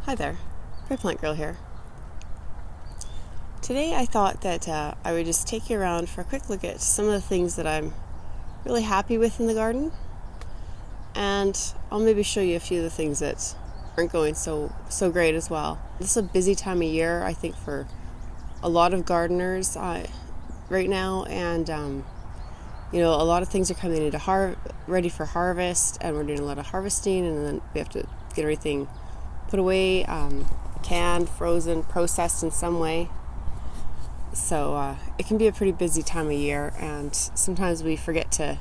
Hi there, Prairie Plant Girl here. Today I thought that I would just take you around for a quick look at some of the things that I'm really happy with in the garden, and I'll maybe show you a few of the things that aren't going so great as well. This is a busy time of year, I think, for a lot of gardeners right now, and a lot of things are coming into ready for harvest, and we're doing a lot of harvesting, and then we have to get everything put away, canned, frozen, processed in some way. So it can be a pretty busy time of year, and sometimes we forget to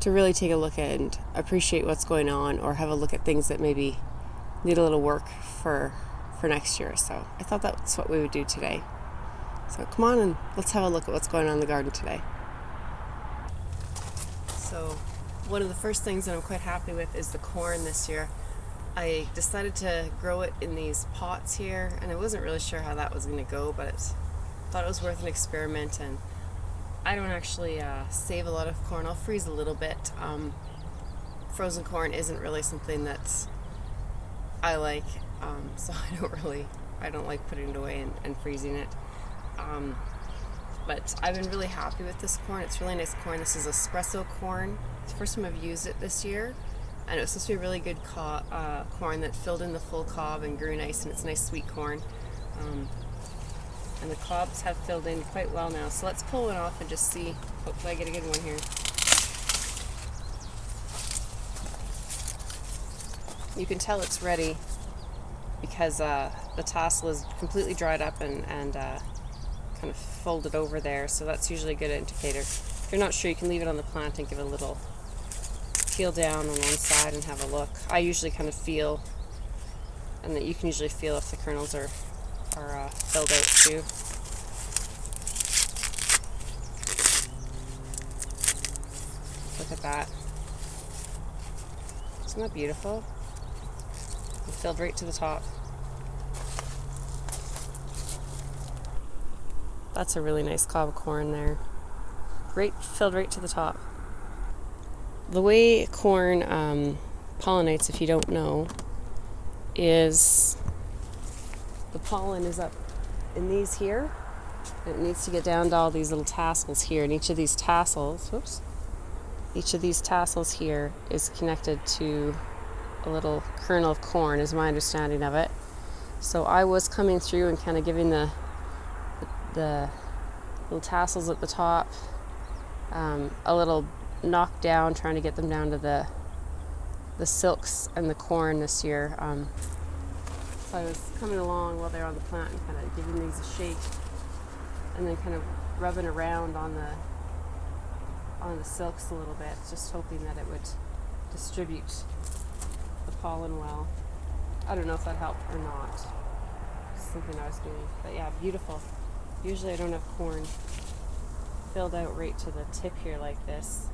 really take a look at and appreciate what's going on, or have a look at things that maybe need a little work for next year. So I thought that's what we would do today. So come on and let's have a look at what's going on in the garden today. So one of the first things that I'm quite happy with is the corn this year. I decided to grow it in these pots here, and I wasn't really sure how that was going to go, but thought it was worth an experiment. And I don't actually save a lot of corn. I'll freeze a little bit. Frozen corn isn't really something that I like, so I don't like putting it away and freezing it. But I've been really happy with this corn. It's really nice corn. This is espresso corn. It's the first time I've used it this year. And it was supposed to be a really good corn that filled in the full cob and grew nice, and it's nice sweet corn. And the cobs have filled in quite well now. So let's pull one off and just see. Hopefully I get a good one here. You can tell it's ready because the tassel is completely dried up and kind of folded over there. So that's usually a good indicator. If you're not sure, you can leave it on the plant and give it a little peel down on one side and have a look. I usually kind of feel, and that you can usually feel if the kernels are filled out too. Look at that. Isn't that beautiful? It filled right to the top. That's a really nice cob of corn there. Filled right to the top. The way corn pollinates, if you don't know, is the pollen is up in these here, and it needs to get down to all these little tassels here, and each of these tassels here is connected to a little kernel of corn, is my understanding of it. So I was coming through and kind of giving the little tassels at the top a little knock down, trying to get them down to the silks and the corn this year. So I was coming along while they're on the plant and kind of giving these a shake, and then kind of rubbing around on the silks a little bit, just hoping that it would distribute the pollen well. I don't know if that helped or not. It's something I was doing, but yeah, beautiful. Usually I don't have corn filled out right to the tip here like this.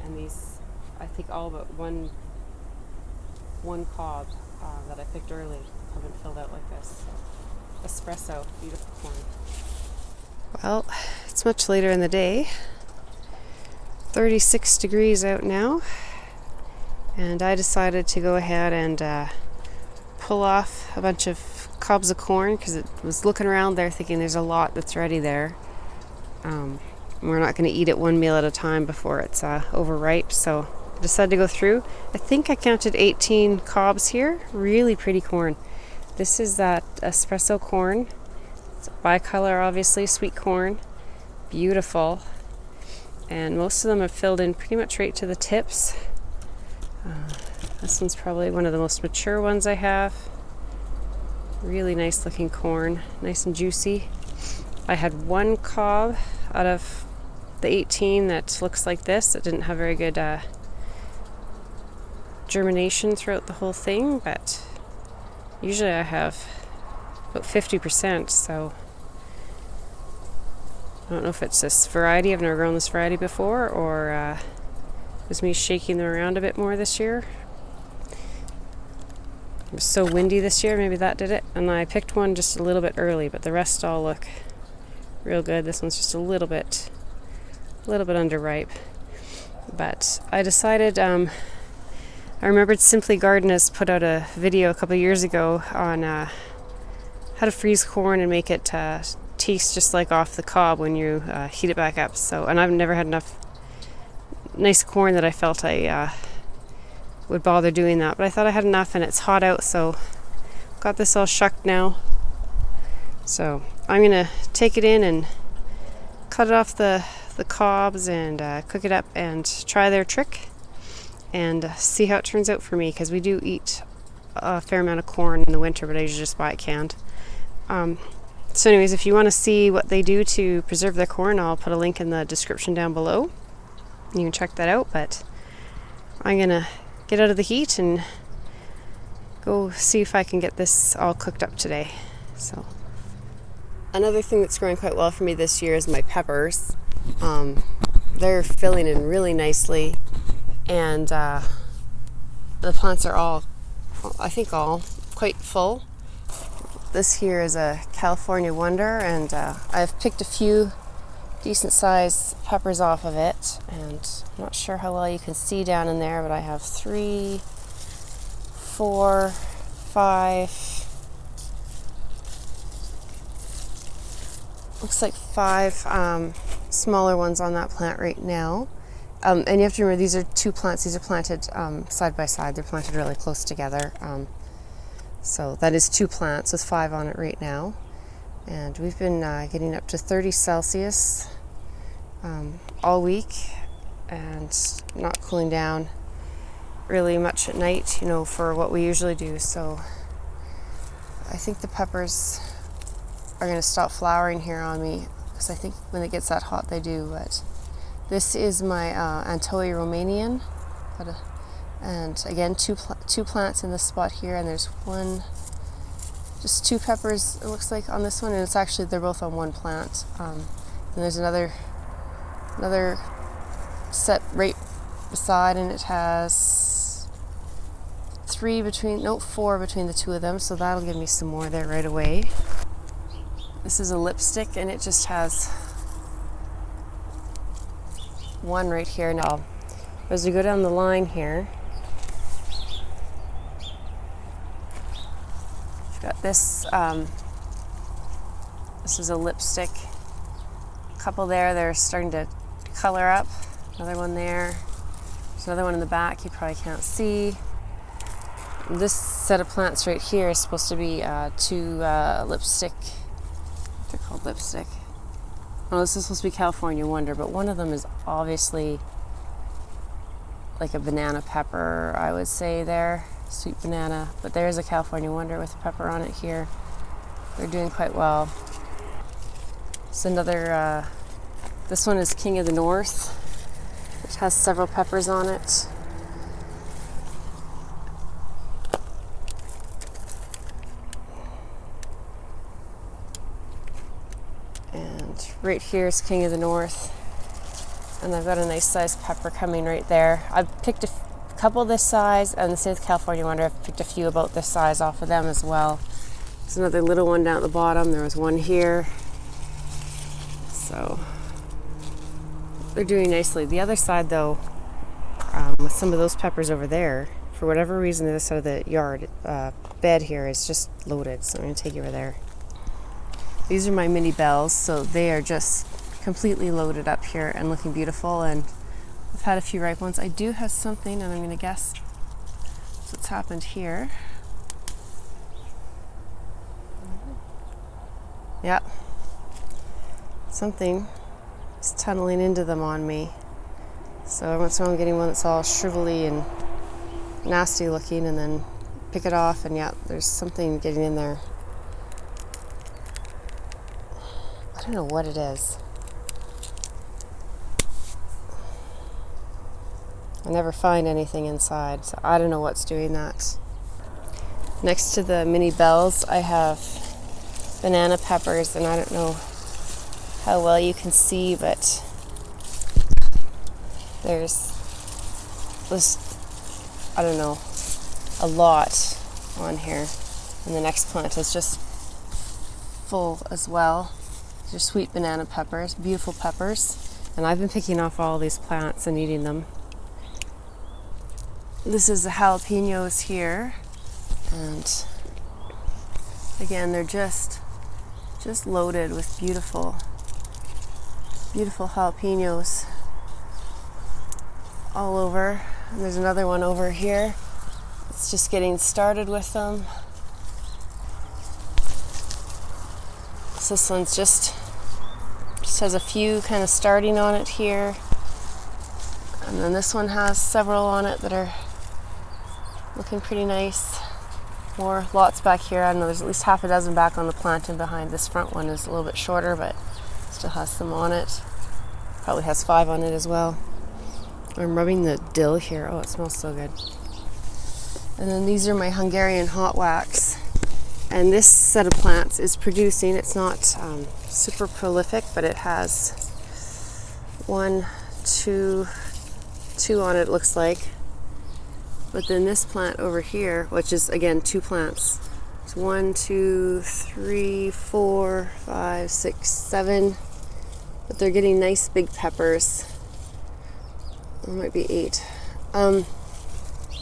And these, I think all but one cob that I picked early have been filled out like this. So, espresso, beautiful corn. Well, it's much later in the day. 36 degrees out now. And I decided to go ahead and pull off a bunch of cobs of corn, because it was looking around there thinking there's a lot that's ready there. We're not going to eat it one meal at a time before it's overripe, so I decided to go through. I think I counted 18 cobs here. Really pretty corn. This is that espresso corn. It's bicolor, obviously, sweet corn. Beautiful. And most of them have filled in pretty much right to the tips. This one's probably one of the most mature ones I have. Really nice looking corn, nice and juicy. I had one cob out of the 18 that looks like this. It didn't have very good germination throughout the whole thing, but usually I have about 50%, so I don't know if it's this variety. I've never grown this variety before, or it was me shaking them around a bit more this year. It was so windy this year, maybe that did it. And I picked one just a little bit early, but the rest all look real good. This one's just a little bit underripe. But I decided I remembered Simply Garden has put out a video a couple of years ago on how to freeze corn and make it taste just like off the cob when you heat it back up. And I've never had enough nice corn that I felt I would bother doing that, but I thought I had enough, and it's hot out, so got this all shucked now. So I'm gonna take it in and cut it off the cobs and cook it up and try their trick and see how it turns out for me, because we do eat a fair amount of corn in the winter, but I usually just buy it canned. So anyways, if you want to see what they do to preserve their corn, I'll put a link in the description down below. You can check that out, but I'm gonna get out of the heat and go see if I can get this all cooked up today. So another thing that's growing quite well for me this year is my peppers. They're filling in really nicely, and the plants are all, I think, all quite full. This here is a California Wonder, and I've picked a few decent sized peppers off of it, and I'm not sure how well you can see down in there, but I have 3, 4, 5, looks like 5 smaller ones on that plant right now. And you have to remember, these are 2 plants. These are planted side by side. They're planted really close together. So that is 2 plants with 5 on it right now. And we've been getting up to 30 Celsius all week, and not cooling down really much at night, for what we usually do. So I think the peppers are going to stop flowering here on me, because I think when it gets that hot they do. But this is my Anthoia Romanian, and again, two plants in this spot here, and there's just 2 peppers it looks like on this one, and it's actually, they're both on one plant. And there's another set right beside, and it has 4 between the 2 of them, so that'll give me some more there right away. This is a lipstick, and it just has 1 right here. Now, as we go down the line here, we've got this. This is a lipstick. A couple there. They're starting to color up. Another one there. There's another one in the back you probably can't see. This set of plants right here is supposed to be 2 lipstick. They're called lipstick. Oh, this is supposed to be California Wonder, but one of them is obviously like a banana pepper, I would say there. Sweet banana. But there's a California Wonder with a pepper on it here. They're doing quite well. It's another, this one is King of the North. It has several peppers on it. And right here is King of the North. And I've got a nice sized pepper coming right there. I've picked a couple this size, and the same with California Wonder. I've picked a few about this size off of them as well. There's another little one down at the bottom. There was one here. So they're doing nicely. The other side, though, with some of those peppers over there, for whatever reason, the other side of the yard bed here is just loaded. So I'm going to take you over there. These are my mini bells, so they are just completely loaded up here and looking beautiful. And I've had a few ripe ones. I do have something, and I'm going to guess what's happened here. Yeah, something is tunneling into them on me. So every once in a while I'm getting one that's all shrivelly and nasty looking, and then pick it off, and yeah, there's something getting in there. I don't know what it is. I never find anything inside, so I don't know what's doing that. Next to the mini bells, I have banana peppers, and I don't know how well you can see, but there's this, I don't know, a lot on here. And the next plant is just full as well. These are sweet banana peppers, beautiful peppers. And I've been picking off all these plants and eating them. This is the jalapenos here, and again, they're just loaded with beautiful jalapenos all over. And there's another one over here. It's just getting started with them. So this one's just has a few kind of starting on it here. And then this one has several on it that are looking pretty nice. More lots back here. I don't know, there's at least half a dozen back on the plant and behind. This front one is a little bit shorter, but still has some on it. Probably has 5 on it as well. I'm rubbing the dill here. Oh, it smells so good. And then these are my Hungarian hot wax. And this set of plants is producing. It's not super prolific, but it has 1, 2 on it, looks like. But then this plant over here, which is again 2 plants, it's 1, 2, 3, 4, 5, 6, 7. But they're getting nice big peppers. There might be 8.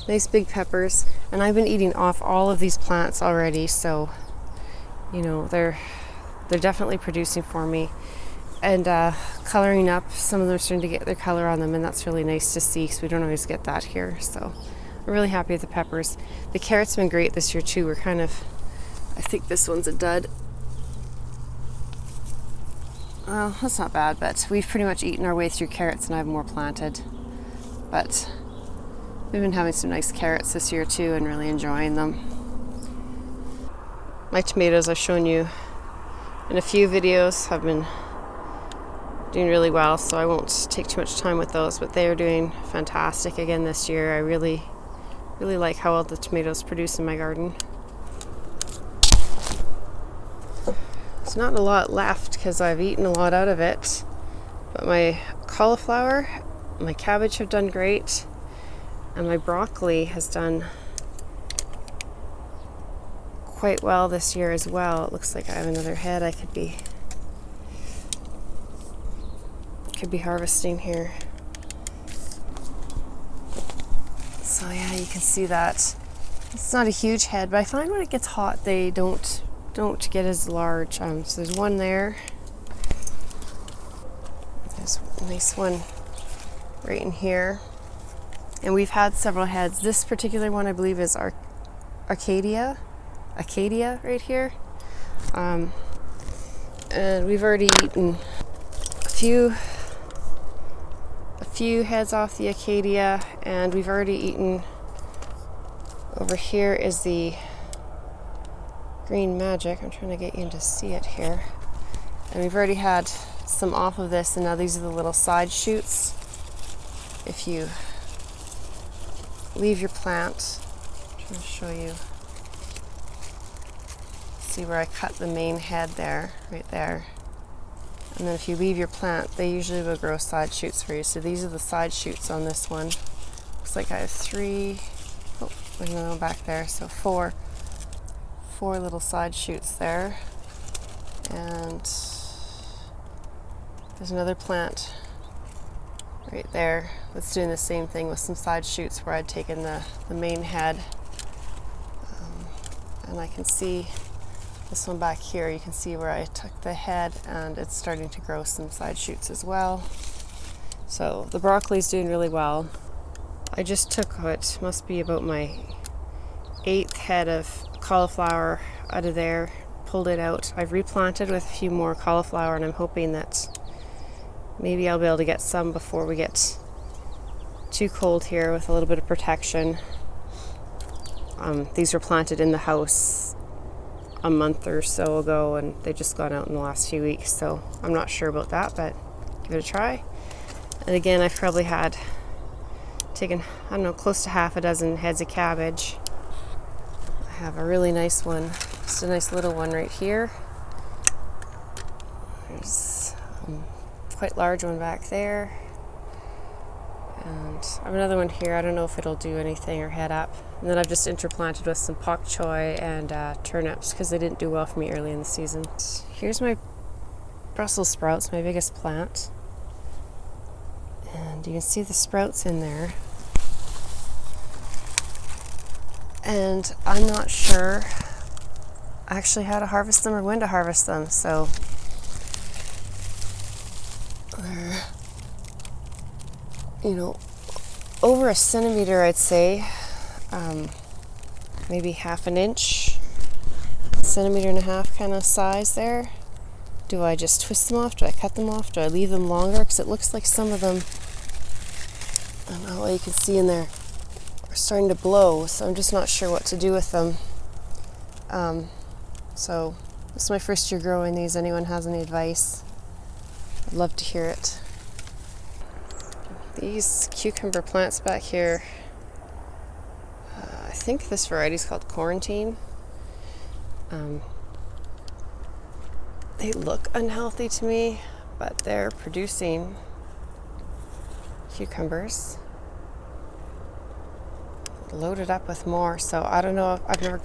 Nice big peppers. And I've been eating off all of these plants already, so you know they're definitely producing for me. And coloring up, some of them are starting to get their color on them, and that's really nice to see because we don't always get that here. So I'm really happy with the peppers. The carrots have been great this year too. We're kind of, I think this one's a dud. Well, that's not bad, but we've pretty much eaten our way through carrots and I have more planted. But we've been having some nice carrots this year too and really enjoying them. My tomatoes I've shown you in a few videos have been doing really well, so I won't take too much time with those, but they are doing fantastic again this year. I really like how well the tomatoes produce in my garden. There's not a lot left because I've eaten a lot out of it, but my cauliflower, my cabbage have done great, and my broccoli has done quite well this year as well. It looks like I have another head I could be harvesting here. So yeah, you can see that it's not a huge head, but I find when it gets hot they don't get as large. So there's one there. There's a nice one right in here. And we've had several heads. This particular one I believe is Acadia right here. And we've already eaten a few heads off the Acadia, and we've already eaten, over here is the Green Magic. I'm trying to get you to see it here. And we've already had some off of this, and now these are the little side shoots. If you leave your plant, I'm trying to show you, see where I cut the main head there, right there. And then if you leave your plant, they usually will grow side shoots for you. So these are the side shoots on this one. Looks like I have 3, oh, no, back there, so 4 little side shoots there. And there's another plant right there that's doing the same thing with some side shoots where I'd taken the main head. And I can see this one back here, you can see where I took the head and it's starting to grow some side shoots as well. So the broccoli's doing really well. I just took what must be about my 8th head of cauliflower out of there, pulled it out. I've replanted with a few more cauliflower, and I'm hoping that maybe I'll be able to get some before we get too cold here with a little bit of protection. These were planted in the house a month or so ago, and they've just gone out in the last few weeks, so I'm not sure about that, but give it a try. And again, I've probably taken, I don't know, close to half a dozen heads of cabbage. I have a really nice one, just a nice little one right here. There's a quite large one back there. And I have another one here. I don't know if it'll do anything or head up. And then I've just interplanted with some pak choi and turnips because they didn't do well for me early in the season. Here's my Brussels sprouts, my biggest plant. And you can see the sprouts in there. and I'm not sure actually how to harvest them or when to harvest them. So they're, over a centimeter, I'd say, maybe half an inch, centimeter and a half kind of size there. Do I just twist them off? Do I cut them off? Do I leave them longer? Because it looks like some of them, I don't know what you can see in there, are starting to blow, so I'm just not sure what to do with them. So this is my first year growing these. Anyone has any advice? I'd love to hear it. These cucumber plants back here, I think this variety is called Quarantine. They look unhealthy to me, but they're producing cucumbers. Loaded up with more, so I don't know. I've never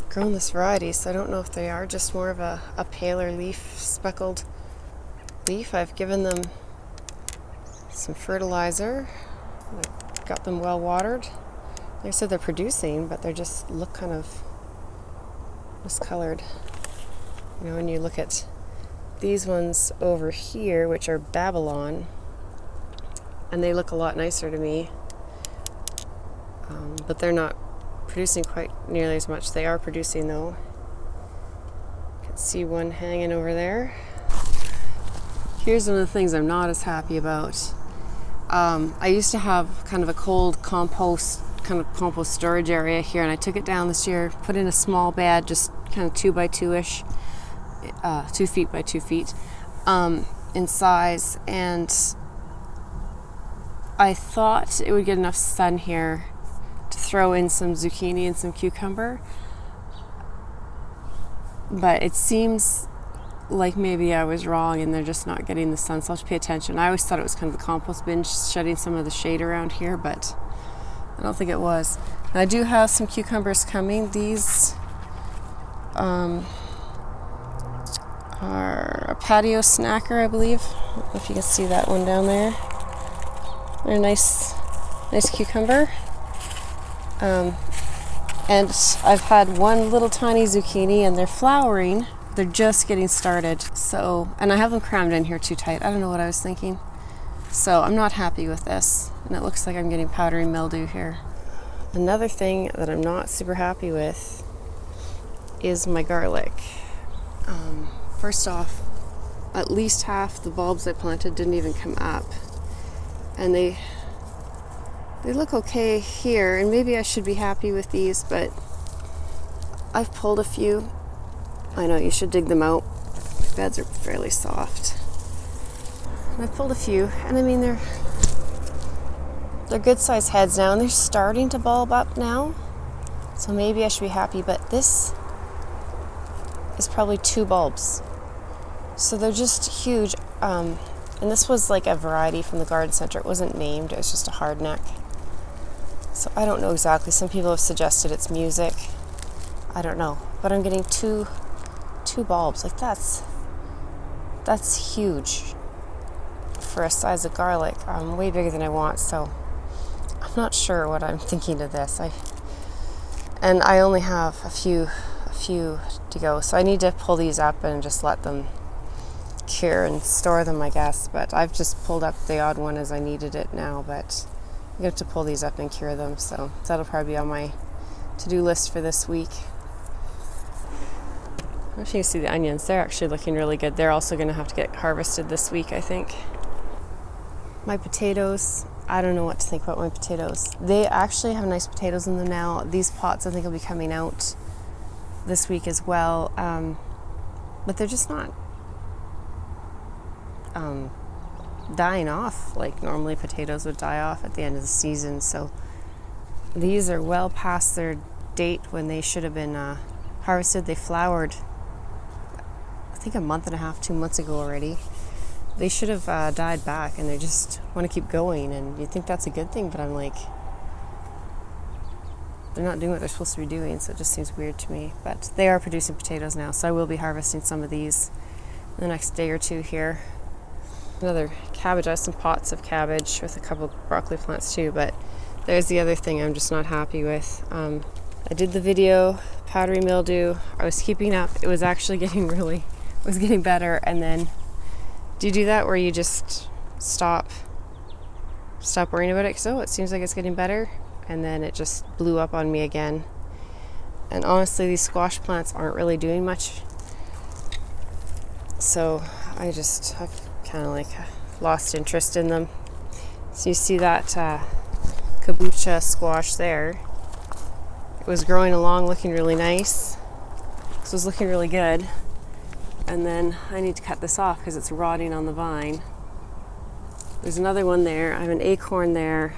grown this variety, so I don't know if they are just more of a paler leaf, speckled leaf. I've given them some fertilizer. I've got them well watered. Like I said, they're producing, but they just look kind of discolored. When you look at these ones over here, which are Babylon, and they look a lot nicer to me, but they're not producing quite nearly as much. They are producing though. You can see one hanging over there. Here's one of the things I'm not as happy about. I used to have kind of a cold compost storage area here, and I took it down this year, put in a small bed, just kind of 2 by 2-ish, 2 feet by 2 feet in size, and I thought it would get enough sun here to throw in some zucchini and some cucumber, but it seems like maybe I was wrong and they're just not getting the sun, so I'll have to pay attention. I always thought it was kind of the compost bin shedding some of the shade around here, but I don't think it was. And I do have some cucumbers coming. These are a patio snacker, I believe. I don't know if you can see that one down there. They're a nice cucumber. And I've had one little tiny zucchini, and they're flowering. They're just getting started. So, and I have them crammed in here too tight. I don't know what I was thinking. So I'm not happy with this, and it looks like I'm getting powdery mildew here. Another thing that I'm not super happy with is my garlic. First off, at least half the bulbs I planted didn't even come up, and they look okay here, and maybe I should be happy with these, but I've pulled a few. I know you should dig them out. The beds are fairly soft. And I've pulled a few, and I mean they're good sized heads now, and they're starting to bulb up now. So maybe I should be happy, but this is probably 2 bulbs. So they're just huge. And this was like a variety from the garden center. It wasn't named, it was just a hardneck. So I don't know exactly. Some people have suggested it's music. I don't know. But I'm getting two bulbs. Like that's huge for a size of garlic. Way bigger than I want, so I'm not sure what I'm thinking of this. And I only have a few to go, so I need to pull these up and just let them cure and store them, I guess. But I've just pulled up the odd one as I needed it now, but I have to pull these up and cure them, so that'll probably be on my to-do list for this week. I don't know if you can see the onions. They're actually looking really good. They're also going to have to get harvested this week, I think. My potatoes, I don't know what to think about my potatoes. They actually have nice potatoes in them now. These pots I think will be coming out this week as well, but they're just not dying off like normally potatoes would die off at the end of the season. So these are well past their date when they should have been harvested. They flowered I think a month and a half, 2 months ago already. They should have died back, and they just want to keep going, and you'd think that's a good thing, but I'm like, they're not doing what they're supposed to be doing, so it just seems weird to me. But they are producing potatoes now, so I will be harvesting some of these in the next day or two here. Another cabbage. I have some pots of cabbage with a couple of broccoli plants too, but there's the other thing I'm just not happy with. I did the video, powdery mildew. I was keeping up. It was actually getting better. And then, do you do that where you just stop worrying about it? Because, it seems like it's getting better. And then it just blew up on me again. And honestly, these squash plants aren't really doing much. So I've kind of lost interest in them. So you see that kabocha squash there. It was growing along, looking really nice. This was looking really good. And then I need to cut this off because it's rotting on the vine. There's another one there. I have an acorn there.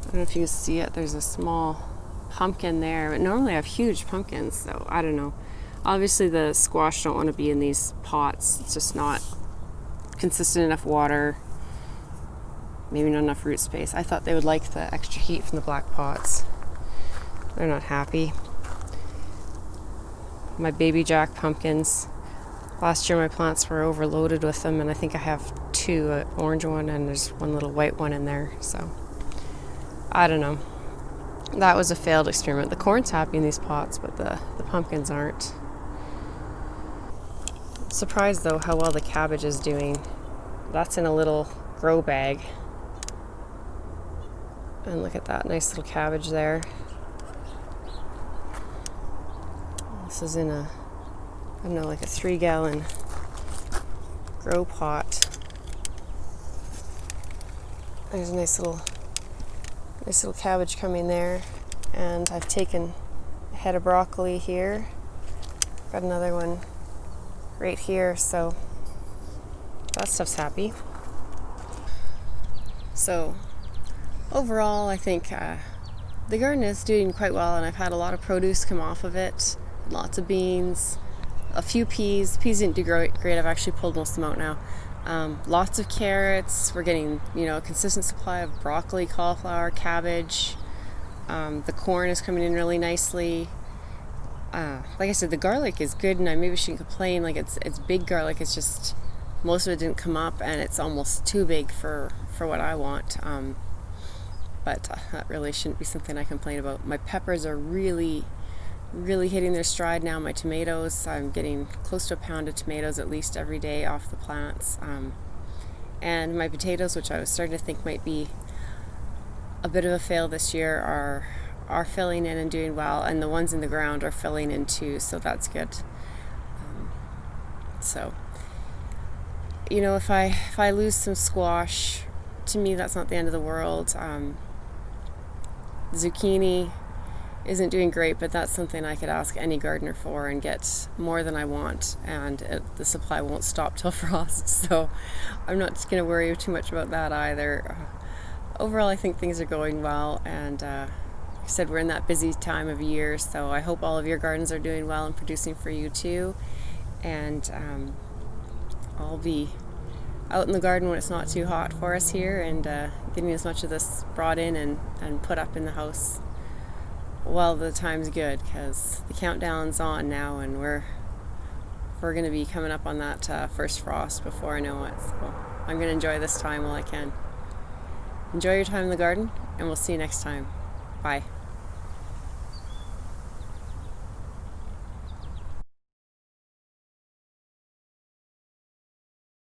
I don't know if you can see it. There's a small pumpkin there. But normally I have huge pumpkins, so I don't know. Obviously the squash don't want to be in these pots. It's just not consistent enough water. Maybe not enough root space. I thought they would like the extra heat from the black pots. They're not happy. My baby jack pumpkins. Last year my plants were overloaded with them, and I think I have 2, an orange one and there's one little white one in there. So I don't know. That was a failed experiment. The corn's happy in these pots, but the pumpkins aren't. I'm surprised though how well the cabbage is doing. That's in a little grow bag. And look at that nice little cabbage there. This is in a, I don't know, like a 3-gallon grow pot. There's a nice little cabbage coming there. And I've taken a head of broccoli here. Got another one right here, so that stuff's happy. So overall, I think the garden is doing quite well, and I've had a lot of produce come off of it. Lots of beans, a few peas. Peas didn't do great. I've actually pulled most of them out now. Lots of carrots. We're getting, a consistent supply of broccoli, cauliflower, cabbage. The corn is coming in really nicely. Like I said, the garlic is good, and I maybe shouldn't complain. Like it's big garlic. It's just most of it didn't come up, and it's almost too big for what I want. But that really shouldn't be something I complain about. My peppers are really hitting their stride now. My tomatoes, I'm getting close to a pound of tomatoes at least every day off the plants. And my potatoes, which I was starting to think might be a bit of a fail this year, are filling in and doing well, and the ones in the ground are filling in too, so that's good. So if I lose some squash, to me that's not the end of the world. Zucchini isn't doing great, but that's something I could ask any gardener for and get more than I want, and the supply won't stop till frost, so I'm not going to worry too much about that either. Overall, I think things are going well, and like I said, we're in that busy time of year, so I hope all of your gardens are doing well and producing for you too. And I'll be out in the garden when it's not too hot for us here, and getting as much of this brought in and put up in the house while the time's good, because the countdown's on now, and we're going to be coming up on that first frost before I know it. So I'm going to enjoy this time while I can. Enjoy your time in the garden, and we'll see you next time. Bye.